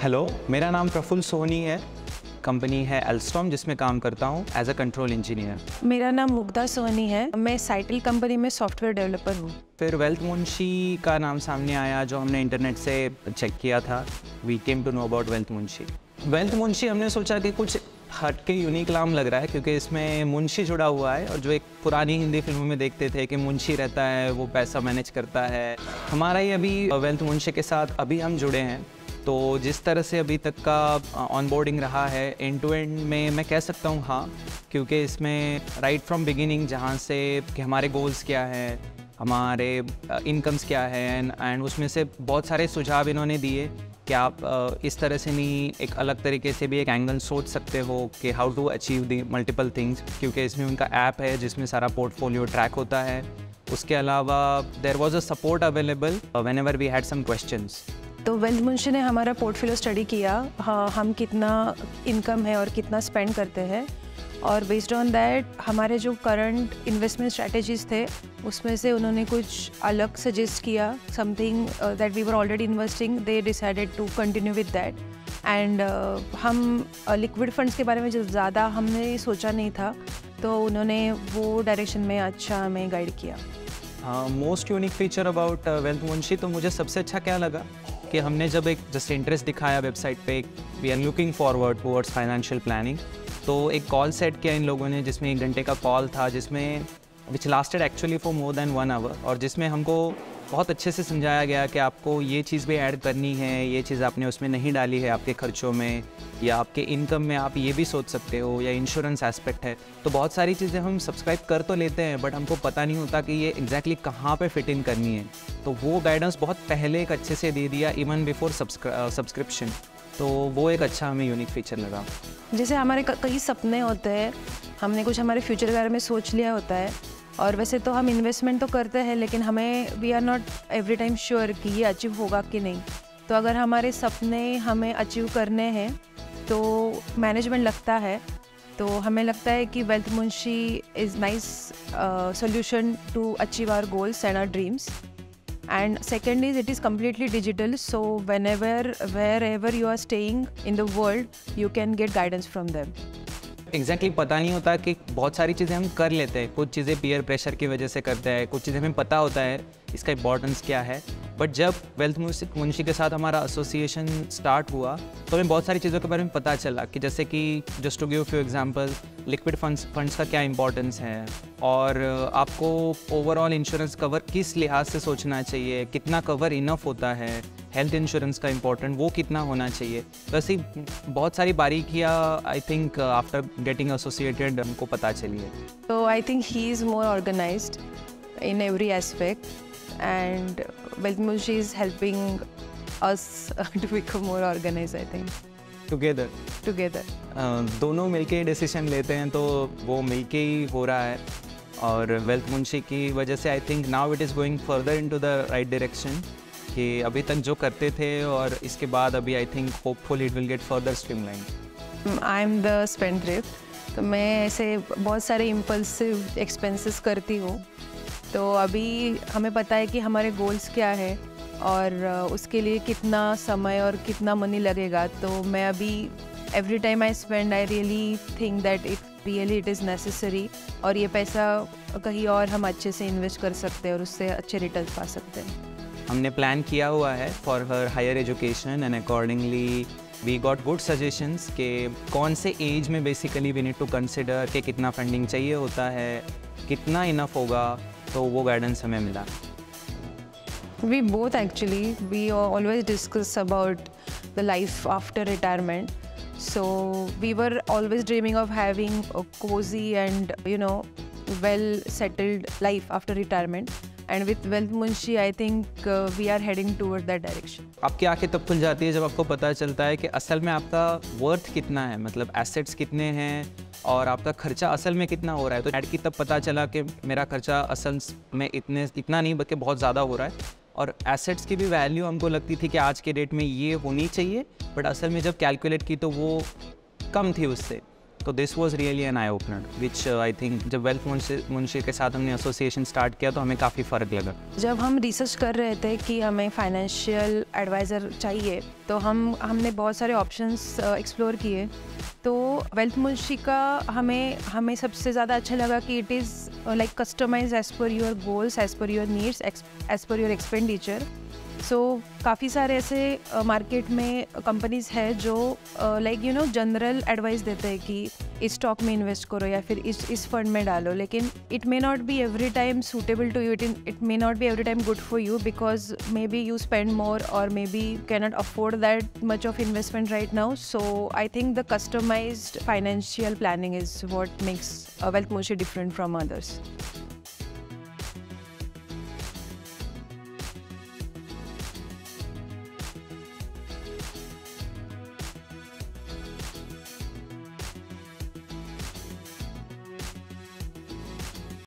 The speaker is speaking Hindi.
हेलो, मेरा नाम प्रफुल्ल सोनी है। कंपनी है एल्स्टॉम जिसमें काम करता हूँ एज अ कंट्रोल इंजीनियर। मेरा नाम मुग्धा सोनी है। मैं साइटिल कंपनी में सॉफ्टवेयर डेवलपर हूँ। फिर वेल्थ मुंशी का नाम सामने आया जो हमने इंटरनेट से चेक किया था। We came to know about Wealth Munshi. Wealth Munshi हमने सोचा कि कुछ हट के यूनिक नाम लग रहा है क्योंकि इसमें मुंशी जुड़ा हुआ है, और जो एक पुरानी हिंदी फिल्मों में देखते थे कि मुंशी रहता है, वो पैसा मैनेज करता है। हमारा ही अभी वेल्थ मुंशी के साथ अभी हम जुड़े हैं, तो जिस तरह से अभी तक का ऑनबोर्डिंग रहा है एंड टू एंड में मैं कह सकता हूँ हाँ, क्योंकि इसमें राइट फ्रॉम बिगिनिंग जहाँ से कि हमारे गोल्स क्या हैं, हमारे इनकम्स क्या हैं, एंड उसमें से बहुत सारे सुझाव इन्होंने दिए कि आप इस तरह से नहीं, एक अलग तरीके से भी एक एंगल सोच सकते हो कि how to achieve the multiple things, क्योंकि इसमें उनका ऐप है जिसमें सारा पोर्टफोलियो ट्रैक होता है। उसके अलावा there was a support available whenever we had some questions. तो वेल्थ मुंशी ने हमारा पोर्टफोलियो स्टडी किया, हाँ हम कितना इनकम है और कितना स्पेंड करते हैं, और बेस्ड ऑन दैट हमारे जो करंट इन्वेस्टमेंट स्ट्रैटेजीज थे उसमें से उन्होंने कुछ अलग सजेस्ट किया, something that we were already investing, they decided to continue with that. And हम लिक्विड फंड्स के बारे में जो ज़्यादा हमने सोचा नहीं था, तो उन्होंने वो डायरेक्शन में अच्छा हमें गाइड किया। Most unique feature about Wealth Munshi तो मुझे सबसे अच्छा क्या लगा कि हमने जब एक जस्ट इंटरेस्ट दिखाया वेबसाइट पे, we are looking forward towards financial planning, तो एक कॉल सेट किया इन लोगों ने जिसमें 1 घंटे का कॉल था, जिसमें which lasted actually for more than 1 hour, और जिसमें हमको बहुत अच्छे से समझाया गया कि आपको ये चीज़ भी ऐड करनी है, ये चीज़ आपने उसमें नहीं डाली है आपके खर्चों में, या आपके इनकम में आप ये भी सोच सकते हो, या इंश्योरेंस एस्पेक्ट है। तो बहुत सारी चीज़ें हम सब्सक्राइब कर तो लेते हैं बट हमको पता नहीं होता कि ये एग्जैक्टली कहाँ पे फिट इन करनी है, तो वो गाइडेंस बहुत पहले एक अच्छे से दे दिया इवन बिफोर सब्सक्रिप्शन। तो वो एक अच्छा हमें यूनिक फीचर लगा। जैसे हमारे कई सपने होते हैं, हमने कुछ हमारे फ्यूचर के बारे में सोच लिया होता है, और वैसे तो हम इन्वेस्टमेंट तो करते हैं लेकिन हमें we are not every time sure कि ये अचीव होगा कि नहीं। तो अगर हमारे सपने हमें अचीव करने हैं तो मैनेजमेंट लगता है, तो हमें लगता है कि Wealth Munshi is nice solution to achieve our goals and our dreams. And second is it is completely digital, so wherever you are staying in the world, you can get guidance from them. Exactly पता नहीं होता कि बहुत सारी चीज़ें हम कर लेते हैं, कुछ चीज़ें पीयर प्रेशर की वजह से करते हैं, कुछ चीज़ें हमें पता होता है इसका इम्पोर्टेंस क्या है, बट जब वेल्थ मुंशी के साथ हमारा एसोसिएशन स्टार्ट हुआ तो हमें बहुत सारी चीज़ों के बारे में पता चला कि जैसे कि just to give few example, liquid funds का क्या इंपॉर्टेंस है, और आपको ओवरऑल इंश्योरेंस कवर किस लिहाज से सोचना चाहिए, कितना कवर इनफ होता है, हेल्थ इंश्योरेंस का इम्पोर्टेंट वो कितना होना चाहिए। तो ऐसी बहुत सारी बारीकियाँ I think after getting associated हमको पता चली है। So I think he is more organized in every aspect, and Wealth Munshi is helping us to become more organized, I think. Together. दोनों मिलके डिसीजन लेते हैं तो वो मिलके ही हो रहा है, और वेल्थ मुंशी की वजह से I think now it is going further into the right direction, कि अभी तक जो करते थे और इसके बाद अभी I think hopefully it will get further streamline. I am the spendthrift, तो मैं ऐसे बहुत सारे इम्पल्सिव एक्सपेंसेस करती हूँ। तो अभी हमें पता है कि हमारे गोल्स क्या है और उसके लिए कितना समय और कितना मनी लगेगा, तो मैं अभी every time I spend I really think that it is necessary, और ये पैसा कहीं और हम अच्छे से इन्वेस्ट कर सकते हैं और उससे अच्छे रिटर्न पा सकते हैं। हमने प्लान किया हुआ है for her higher education, and accordingly we got good suggestions कि कौन से एज में basically we need to consider कि कितना फंडिंग चाहिए होता है, कितना इनफ होगा, तो वो गाइडेंस हमें मिला। We both actually, we always discuss about the life after retirement. So we were always dreaming of having a cozy and well settled life after retirement. And with Wealth Munshi, I think we are heading toward that direction. आपकी आंखें तब खुल जाती है जब आपको पता चलता है कि असल में आपका वर्थ कितना है, मतलब एसेट्स कितने हैं और आपका खर्चा असल में कितना हो रहा है। तो ऐड की तब पता चला कि मेरा खर्चा असल में इतना नहीं बल्कि बहुत ज़्यादा हो रहा है, और एसेट्स की भी वैल्यू हमको लगती थी कि आज के डेट में ये होनी चाहिए, बट असल में जब कैलकुलेट की तो वो कम थी उससे। तो this was really an eye opener which I think जब वेल्थ मुंशी के साथ हमने एसोसिएशन स्टार्ट किया तो हमें काफ़ी फ़र्क लगा। जब हम रिसर्च कर रहे थे कि हमें फाइनेंशियल एडवाइज़र चाहिए तो हमने बहुत सारे ऑप्शंस एक्सप्लोर किए। तो वेल्थ मुंशी का हमें सबसे ज़्यादा अच्छा लगा कि it is like customise as per your goals, as per your needs, as per your expenditure. So काफ़ी सारे ऐसे मार्केट में कंपनीज है जो like you know general advice देते हैं कि इस स्टॉक में इन्वेस्ट करो या फिर इस फंड में डालो, लेकिन it may not be every time suitable to you, it may not be every time good for you because maybe you spend more और maybe can not afford that much of investment right now. So I think the customised financial planning is what makes Wealth Munshi different from others.